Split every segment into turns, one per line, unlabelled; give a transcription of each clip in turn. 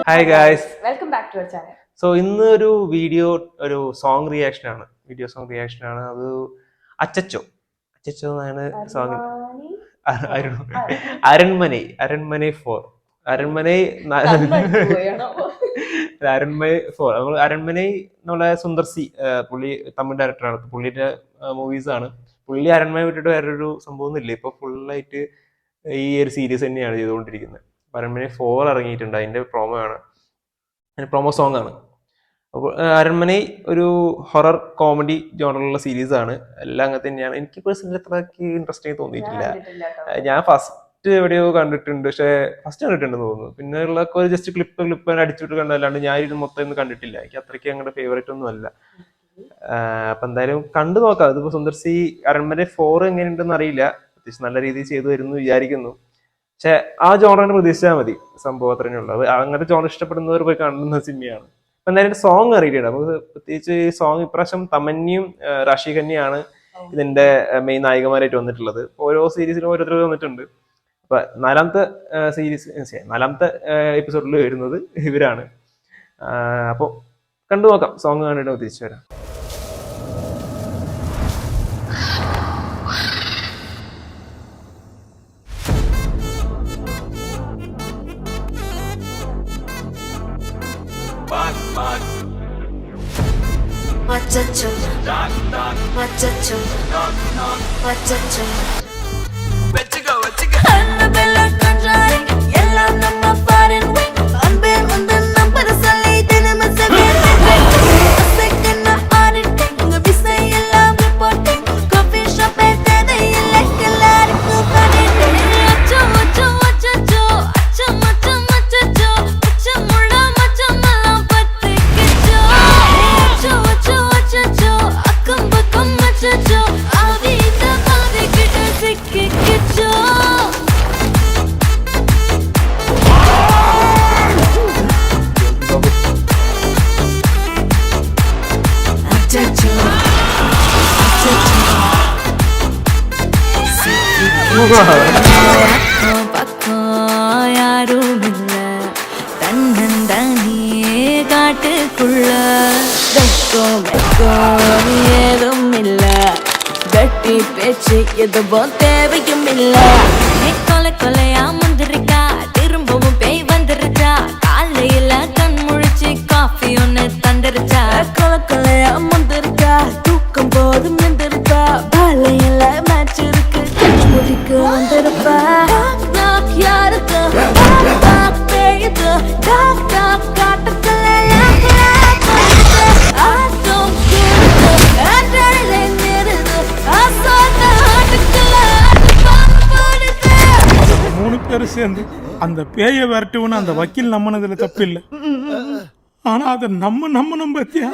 Hi guys,
welcome back to our channel.
So ഇന്ന് ഒരു song reaction ആണ്, അത് അച്ചച്ചോ എന്നാണ് സോങ്. അരൺമനൈ 4 നമ്മൾ അരൺമനൈ നമ്മളെ സുന്ദർസി പുള്ളി തമിഴ് ഡയറക്ടറാണ്. പുള്ളിയുടെ മൂവീസ് ആണ്. പുള്ളി അരൺമന വിട്ടിട്ട് വേറൊരു സംഭവം ഇല്ല. ഇപ്പൊ ഫുള്ളായിട്ട് ഈ ഒരു സീരീസ് തന്നെയാണ് ചെയ്തുകൊണ്ടിരിക്കുന്നത്. അരൺമനൈ 4 ഇറങ്ങിയിട്ടുണ്ട്. അതിന്റെ പ്രൊമോ സോങ് ആണ്. അപ്പോൾ അരൺമനൈ ഒരു ഹൊറർ കോമഡി ജോണറിലുള്ള സീരീസ് ആണ്. എല്ലാം അങ്ങനെ തന്നെയാണ്. എനിക്ക് പേഴ്സണലി അത്രയ്ക്ക് ഇൻട്രസ്റ്റിംഗ് തോന്നിയിട്ടില്ല. ഞാൻ ഫസ്റ്റ് എവിടെയോ കണ്ടിട്ടുണ്ട്, പക്ഷെ ഫസ്റ്റ് കണ്ടിട്ടുണ്ടെന്ന് തോന്നുന്നു. പിന്നെ ഉള്ള ഒരു ജസ്റ്റ് ക്ലിപ്പ് അടിച്ചിട്ട് കണ്ടല്ലാണ്ട് ഞാൻ ഇത് മൊത്തം ഒന്നും കണ്ടിട്ടില്ല. എനിക്ക് അത്രയ്ക്ക് ഞങ്ങളുടെ ഫേവറേറ്റ് ഒന്നും അല്ല. അപ്പൊ എന്തായാലും കണ്ടു നോക്കാം. അതിപ്പോ സുന്ദർസി അരൺമനൈ 4 എങ്ങനെയുണ്ടെന്ന് അറിയില്ല. അത്യാവശ്യം നല്ല രീതിയിൽ ചെയ്തു വരുന്നു വിചാരിക്കുന്നു. പക്ഷെ ആ ജോണറിനെ പ്രതീക്ഷിച്ചാൽ മതി. സംഭവം അത്രേ ഉള്ളൂ. അങ്ങനത്തെ ജോണർ ഇഷ്ടപ്പെടുന്നവർ പോയി കാണുന്ന സിനിമയാണ്. അപ്പൊ എന്തായാലും സോങ് അറിയിട്ടുണ്ട്. അപ്പൊ പ്രത്യേകിച്ച് ഈ സോങ് ഇപ്രാവശ്യം തമന്യയും റാഷി ഖന്നയാണ് ഇതിന്റെ മെയിൻ നായികമാരായിട്ട് വന്നിട്ടുള്ളത്. ഓരോ സീരീസിലും ഓരോരുത്തർ വന്നിട്ടുണ്ട്. അപ്പൊ നാലാമത്തെ എപ്പിസോഡിൽ വരുന്നത് ഇവരാണ്. അപ്പൊ കണ്ടു നോക്കാം. സോങ് കണ്ടിട്ട് തിരിച്ചു വരാം.
Machacho, machacho, machacho. Annabella Kanjari, yellow number foreign wing. Unbear on the number of Sally, then a second audit. We say you love reporting. Coffee shop at the like a lot of company. Acha, macha, machacho, acha, macha, machacho, acha, mula, macha, malam, patti kicho. Acha, acha, machacho, akam bakam machacho, aadi ita aadi kicho, sikki kicho. Achacho, achacho. பக்கம் யாரும் இல்ல, தன்னந்தானியே காட்டுக்குள்ள. வெக்கம் வெக்கம் ஏதும் இல்ல, கட்டி பேச்சு எதுவும் தேவையும் இல்ல. நீ கொலை கொலையா முந்திருக்கா, திரும்பவும் பேய் வந்துருச்சா. காலையில கண் முழிச்சு காஃபி ஒன்னு தந்துருச்சா. கொலை கொலையா முந்திருக்கா, தூக்கம் போதும் எந்திருப்பா. பாலையில மேட்ச் இருக்கு, கண் முடிக்க வந்திருப்பா. டாக் யாருக்கு டாக் பேயுது, டாக் டாக் காட்டுக்குள்ள ஆட்டம் கூடுது, ஆட்டாடில நிறுது, ஆசாட்ட ஆட்டுக்குள்ள ஆட்டு போடுது.
3 பேரும் சேர்ந்து அந்த பேயை விரட்டுவன்னு அந்த வக்கீல் நம்பினதுல தப்பு இல்லை. ஆனா அதை நம்ம பத்தியா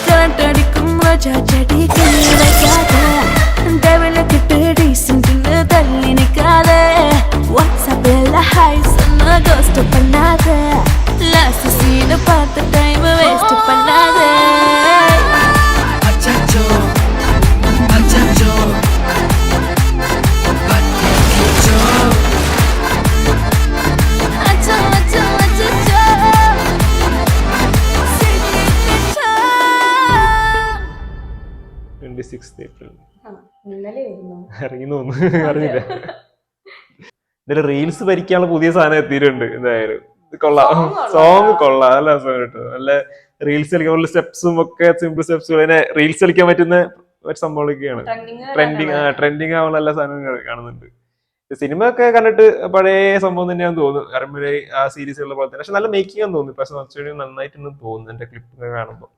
காட்டடிக்கும் ரோஜா செடி கண்ணி வைக்காத, டெவல கிட்டு டீசன்ட்னு தள்ளி நிக்காத. வாட்ஸ்அப்ல ஹாய் சொன்ன கோஸ்ட் பண்ணாத, லாஸ்ட் சீன் பார்த்த டைம் வேஸ்ட் பண்ணாத.
Achacho, achacho, patti kicho.
அச்சோ அச்சோ அச்சோ சிக்கி கிச்சோ.
26 ഏപ്രിൽ
ഇന്നലെ വരുന്നു
ഇറങ്ങി തോന്നുന്നു. അറിഞ്ഞില്ല. ഇതിൽ റീൽസ് ഭരിക്കാനുള്ള പുതിയ സാധനം എത്തിയിട്ടുണ്ട്. എന്തായാലും ഇത് കൊള്ളാം. സോങ് കൊള്ളാം. നല്ല രസം കിട്ടും. നല്ല റീൽസ് കളിക്കാൻ സ്റ്റെപ്സും ഒക്കെ, സിമ്പിൾ സ്റ്റെപ്സും, അതിനെ റീൽസ് കളിക്കാൻ പറ്റുന്ന ഒരു സംഭവങ്ങളൊക്കെയാണ്. ട്രെൻഡിങ് ആവുന്ന നല്ല സാധനങ്ങൾ കാണുന്നുണ്ട്. സിനിമ ഒക്കെ കണ്ടിട്ട് പഴയ സംഭവം തന്നെയാന്ന് തോന്നുന്നു. അരൺമനൈ ആ സീരീസുള്ള പോലെ തന്നെ. പക്ഷെ നല്ല മേക്കിംഗ് ആണെന്ന് തോന്നുന്നു. പക്ഷെ കുറച്ചുകൂടി നന്നായിട്ടൊന്നും തോന്നുന്നു എന്റെ ക്ലിപ്പൊക്കെ കാണുമ്പോൾ.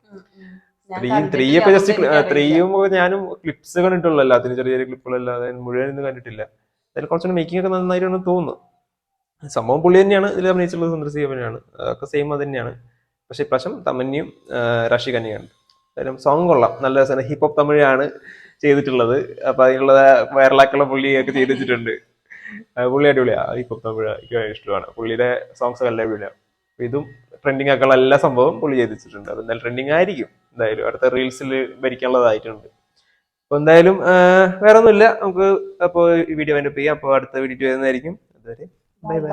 ത്രീയൊക്കെ ജസ്റ്റ് ത്രീയും ഞാനും ക്ലിപ്സ് കണ്ടിട്ടുള്ളൂ, എല്ലാത്തിനും ചെറിയ ചെറിയ ക്ലിപ്പുകളല്ലാതെ മുഴുവൻ ഒന്നും കണ്ടിട്ടില്ല. അതിൽ കുറച്ചുകൂടി മേക്കിംഗ് ഒക്കെ നന്നായിട്ടാണ് തോന്നുന്നു. സംഭവം പുള്ളി തന്നെയാണ് ഇതിൽ അഭിനയിച്ചുള്ളത്, സുന്ദർസി തന്നെയാണ്, ഒക്കെ സെയിം അത് തന്നെയാണ്. പക്ഷെ ഇപ്രാവശ്യം തമന്യയും റാഷി കന്യയാണ്. എന്തായാലും സോങ് കൊള്ളാം, നല്ല രസമാണ്. ഹിപ്പ് ഹോപ്പ് തമിഴാണ് ചെയ്തിട്ടുള്ളത്. അപ്പൊ അതിനുള്ള വൈറലാക്കുള്ള പുള്ളിയൊക്കെ ചെയ്ത് വെച്ചിട്ടുണ്ട്. പുള്ളി അടിപൊളിയാണ്, ഹിപ്പ് ഹോപ്പ് തമിഴ് എനിക്ക് ഇഷ്ടമാണ്. പുള്ളിയുടെ സോങ്സ് ഒക്കെ നല്ല അടിപൊളിയാണ്. ഇതും ട്രെൻഡിങ് ആക്കാനുള്ള എല്ലാ സംഭവം പുള്ളി ചെയ്ത് വെച്ചിട്ടുണ്ട്. അത് എന്തായാലും ട്രെൻഡിങ് ആയിരിക്കും, എന്തായാലും അടുത്ത റീൽസിൽ ഭരിക്കാനുള്ളതായിട്ടുണ്ട്. അപ്പൊ എന്തായാലും വേറെ ഒന്നുമില്ല, നമുക്ക് അപ്പോൾ ഈ വീഡിയോ അതിൻ്റെ ചെയ്യാം. അപ്പോൾ അടുത്ത വീഡിയോ വരുന്നതായിരിക്കും. അതുവരെ ബൈ ബൈ.